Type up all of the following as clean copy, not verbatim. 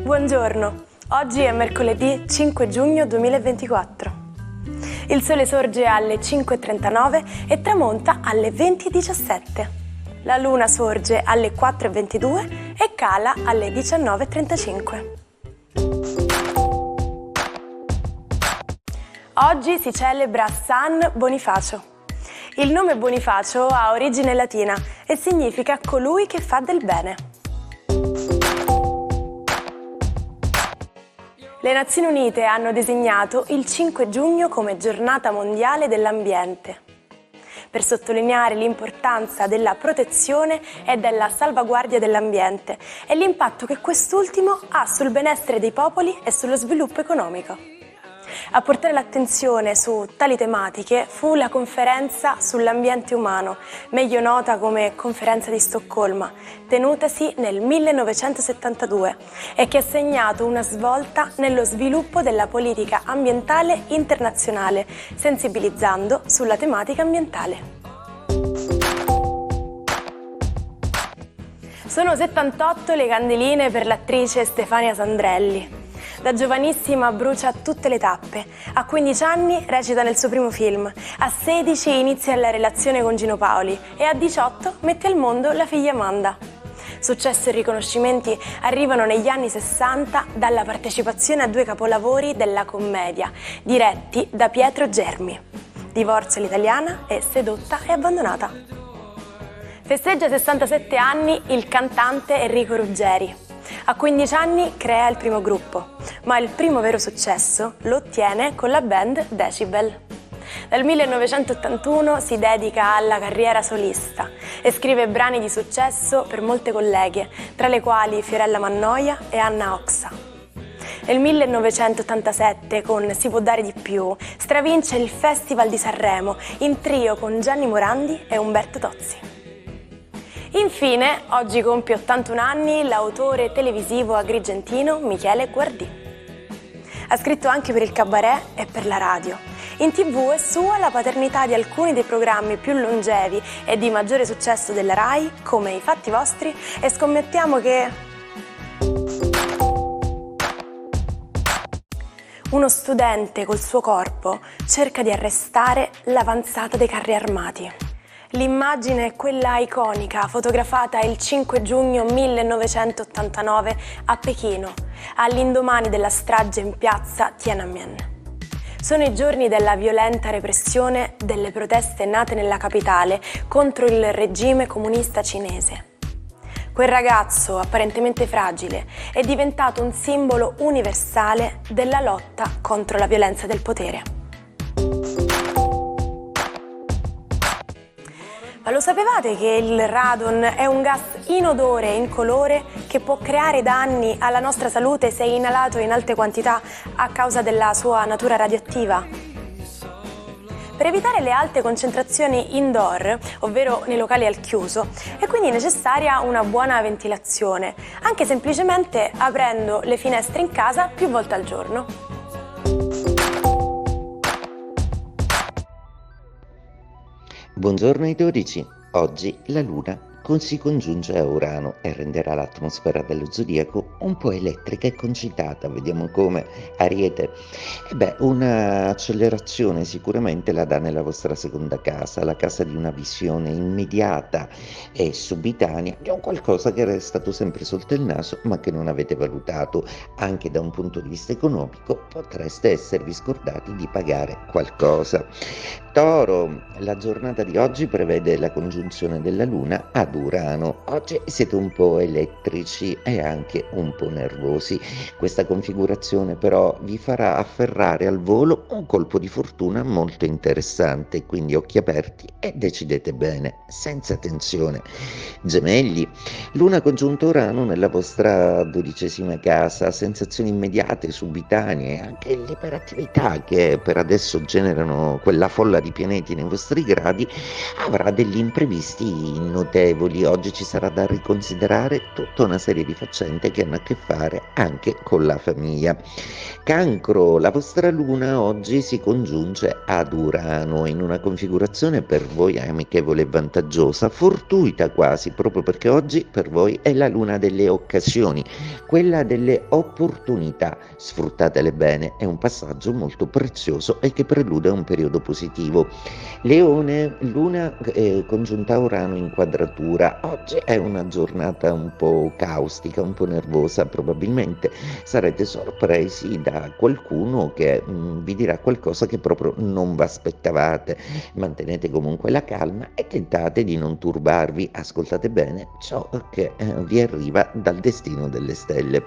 Buongiorno, oggi è mercoledì 5 giugno 2024. Il sole sorge alle 5:39 e tramonta alle 20:17. La luna sorge alle 4:22 e cala alle 19:35. Oggi si celebra San Bonifacio. Il nome Bonifacio ha origine latina e significa colui che fa del bene. Le Nazioni Unite hanno designato il 5 giugno come Giornata Mondiale dell'Ambiente, per sottolineare l'importanza della protezione e della salvaguardia dell'ambiente e l'impatto che quest'ultimo ha sul benessere dei popoli e sullo sviluppo economico. A portare l'attenzione su tali tematiche fu la conferenza sull'ambiente umano, meglio nota come Conferenza di Stoccolma, tenutasi nel 1972 e che ha segnato una svolta nello sviluppo della politica ambientale internazionale, sensibilizzando sulla tematica ambientale. Sono 78 le candeline per l'attrice Stefania Sandrelli. Da giovanissima brucia tutte le tappe, a 15 anni recita nel suo primo film, a 16 inizia la relazione con Gino Paoli e a 18 mette al mondo la figlia Amanda. Successo e riconoscimenti arrivano negli anni 60 dalla partecipazione a 2 capolavori della commedia, diretti da Pietro Germi, Divorzio all'italiana e Sedotta e abbandonata. Festeggia 67 anni il cantante Enrico Ruggeri. A 15 anni crea il primo gruppo, ma il primo vero successo lo ottiene con la band Decibel. Dal 1981 si dedica alla carriera solista e scrive brani di successo per molte colleghe, tra le quali Fiorella Mannoia e Anna Oxa. Nel 1987, con Si può dare di più, stravince il Festival di Sanremo in trio con Gianni Morandi e Umberto Tozzi. Infine, oggi compie 81 anni l'autore televisivo agrigentino Michele Guardì. Ha scritto anche per il cabaret e per la radio. In TV è sua la paternità di alcuni dei programmi più longevi e di maggiore successo della Rai, come I Fatti Vostri, e scommettiamo che... Uno studente col suo corpo cerca di arrestare l'avanzata dei carri armati. L'immagine è quella iconica fotografata il 5 giugno 1989 a Pechino, all'indomani della strage in piazza Tiananmen. Sono i giorni della violenta repressione delle proteste nate nella capitale contro il regime comunista cinese. Quel ragazzo, apparentemente fragile, è diventato un simbolo universale della lotta contro la violenza del potere. Ma lo sapevate che il radon è un gas inodore e incolore che può creare danni alla nostra salute se inalato in alte quantità a causa della sua natura radioattiva? Per evitare le alte concentrazioni indoor, ovvero nei locali al chiuso, è quindi necessaria una buona ventilazione, anche semplicemente aprendo le finestre in casa più volte al giorno. Buongiorno ai 12. Oggi la Luna si congiunge a Urano e renderà l'atmosfera dello zodiaco un po' elettrica e concitata. Vediamo come. Ariete. Una accelerazione sicuramente la dà nella vostra seconda casa, la casa di una visione immediata e subitanea di un qualcosa che era stato sempre sotto il naso ma che non avete valutato. Anche da un punto di vista economico potreste esservi scordati di pagare qualcosa. Toro, la giornata di oggi prevede la congiunzione della Luna ad Urano. Oggi siete un po' elettrici e anche un po' nervosi. Questa configurazione però vi farà afferrare al volo un colpo di fortuna molto interessante, quindi occhi aperti e decidete bene, senza tensione. Gemelli, Luna congiunto Urano nella vostra 12ª casa, sensazioni immediate, subitanee, anche l'iperattività che per adesso generano quella folla di pianeti nei vostri gradi avrà degli imprevisti notevoli. favorevoli. Oggi ci sarà da riconsiderare tutta una serie di faccende che hanno a che fare anche con la famiglia. Cancro, la vostra luna oggi si congiunge ad Urano in una configurazione per voi amichevole e vantaggiosa, fortuita quasi, proprio perché oggi per voi è la luna delle occasioni, quella delle opportunità. Sfruttatele bene, è un passaggio molto prezioso e che prelude a un periodo positivo. Leone, luna congiunta a Urano in quadratura. Oggi è una giornata un po' caustica, un po' nervosa, probabilmente sarete sorpresi da qualcuno che vi dirà qualcosa che proprio non vi aspettavate. Mantenete comunque la calma e tentate di non turbarvi, ascoltate bene ciò che vi arriva dal destino delle stelle.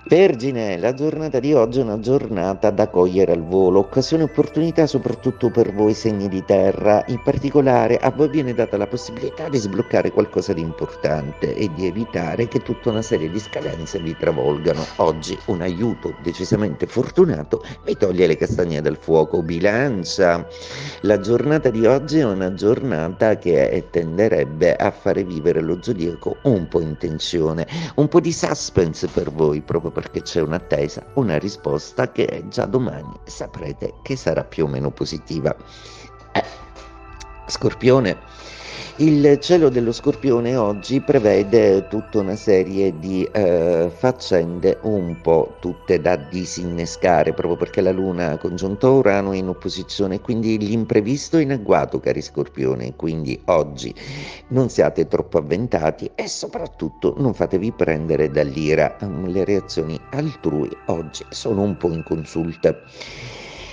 Vergine, la giornata di oggi è una giornata da cogliere al volo, occasione e opportunità soprattutto per voi segni di terra, in particolare a voi viene data la possibilità di sbloccare qualcosa di importante e di evitare che tutta una serie di scadenze vi travolgano. Oggi un aiuto decisamente fortunato vi toglie le castagne dal fuoco. Bilancia, la giornata di oggi è una giornata che tenderebbe a fare vivere lo zodiaco un po' in tensione, un po' di suspense per voi, proprio perché c'è un'attesa, una risposta che già domani saprete che sarà più o meno positiva. Scorpione, il cielo dello Scorpione oggi prevede tutta una serie di faccende un po' tutte da disinnescare, proprio perché la Luna congiunta Urano è in opposizione, quindi l'imprevisto è in agguato, cari Scorpione, quindi oggi non siate troppo avventati e soprattutto non fatevi prendere dall'ira. Le reazioni altrui oggi sono un po' inconsulte.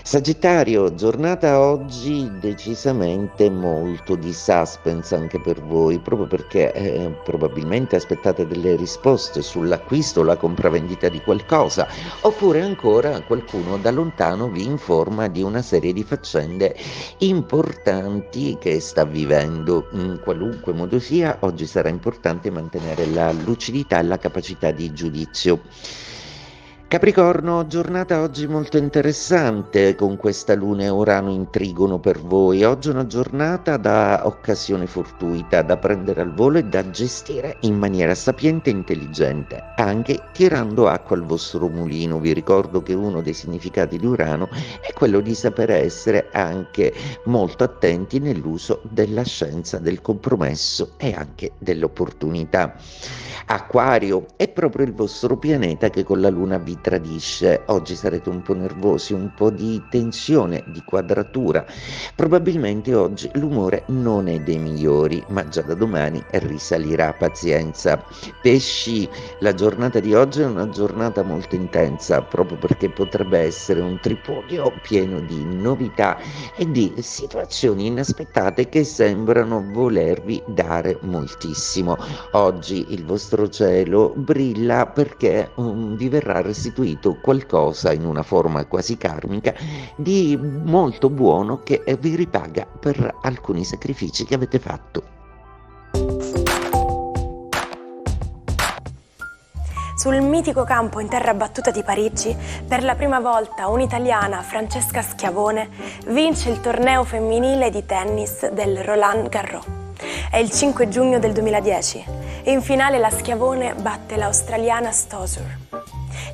Sagittario, giornata oggi decisamente molto di suspense anche per voi, proprio perché probabilmente aspettate delle risposte sull'acquisto o la compravendita di qualcosa, oppure ancora qualcuno da lontano vi informa di una serie di faccende importanti che sta vivendo. In qualunque modo sia, oggi sarà importante mantenere la lucidità e la capacità di giudizio. Capricorno, giornata oggi molto interessante con questa Luna e Urano in trigono per voi. Oggi è una giornata da occasione fortuita, da prendere al volo e da gestire in maniera sapiente e intelligente, anche tirando acqua al vostro mulino. Vi ricordo che uno dei significati di Urano è quello di saper essere anche molto attenti nell'uso della scienza, del compromesso e anche dell'opportunità. Acquario, è proprio il vostro pianeta che con la Luna vi tradisce. Oggi sarete un po' nervosi, un po' di tensione, di quadratura. Probabilmente oggi l'umore non è dei migliori, ma già da domani risalirà, pazienza. Pesci, la giornata di oggi è una giornata molto intensa, proprio perché potrebbe essere un tripudio pieno di novità e di situazioni inaspettate che sembrano volervi dare moltissimo. Oggi il vostro cielo brilla perché vi verrà restituito qualcosa in una forma quasi karmica di molto buono che vi ripaga per alcuni sacrifici che avete fatto. Sul mitico campo in terra battuta di Parigi, per la prima volta un'italiana, Francesca Schiavone, vince il torneo femminile di tennis del Roland Garros. È il 5 giugno del 2010 e in finale la Schiavone batte l'australiana Stosur.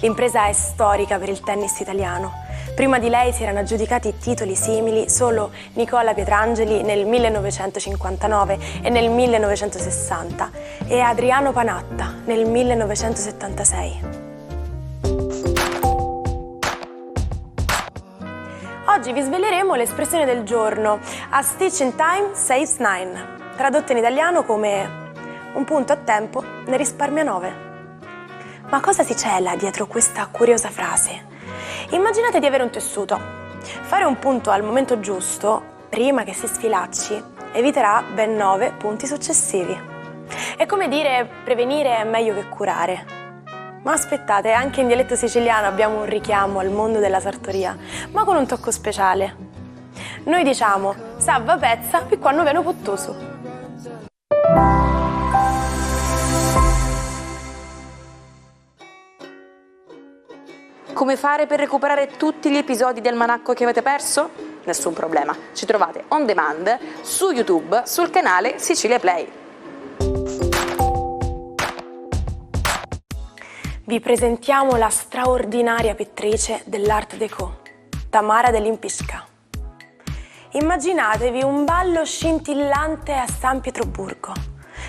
L'impresa è storica per il tennis italiano. Prima di lei si erano aggiudicati titoli simili solo Nicola Pietrangeli nel 1959 e nel 1960 e Adriano Panatta nel 1976. Oggi vi sveleremo l'espressione del giorno "A stitch in time saves nine", tradotta in italiano come "un punto a tempo ne risparmia 9". Ma cosa si cela dietro questa curiosa frase? Immaginate di avere un tessuto. Fare un punto al momento giusto, prima che si sfilacci, eviterà ben 9 punti successivi. È come dire prevenire è meglio che curare. Ma aspettate, anche in dialetto siciliano abbiamo un richiamo al mondo della sartoria, ma con un tocco speciale. Noi diciamo "salva pezza per quando viene puttoso". Come fare per recuperare tutti gli episodi del Almanacco che avete perso? Nessun problema, ci trovate on demand su YouTube sul canale Sicilia Play. vi presentiamo la straordinaria pittrice dell'Art Déco, Tamara Dell'Impisca. Immaginatevi un ballo scintillante a San Pietroburgo.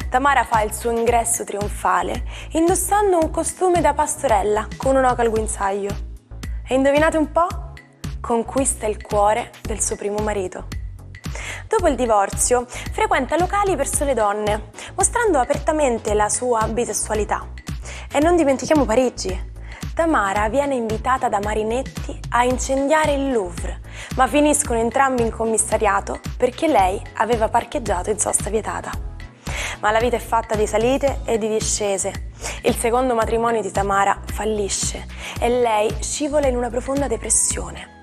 Tamara fa il suo ingresso trionfale indossando un costume da pastorella con un'oca al guinzaglio. E indovinate un po'? Conquista il cuore del suo primo marito. Dopo il divorzio, frequenta locali per sole donne, mostrando apertamente la sua bisessualità. E non dimentichiamo Parigi. Tamara viene invitata da Marinetti a incendiare il Louvre, ma finiscono entrambi in commissariato perché lei aveva parcheggiato in sosta vietata. Ma la vita è fatta di salite e di discese. Il secondo matrimonio di Tamara fallisce e lei scivola in una profonda depressione.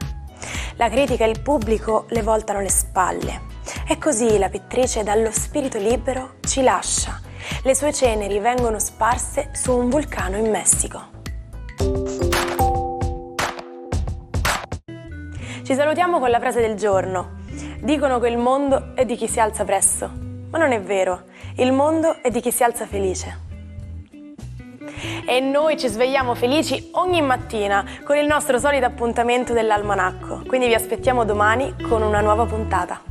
La critica e il pubblico le voltano le spalle. E così la pittrice dallo spirito libero ci lascia. Le sue ceneri vengono sparse su un vulcano in Messico. Ci salutiamo con la frase del giorno. Dicono che il mondo è di chi si alza presto, ma non è vero. Il mondo è di chi si alza felice. E noi ci svegliamo felici ogni mattina con il nostro solito appuntamento dell'Almanacco. Quindi vi aspettiamo domani con una nuova puntata.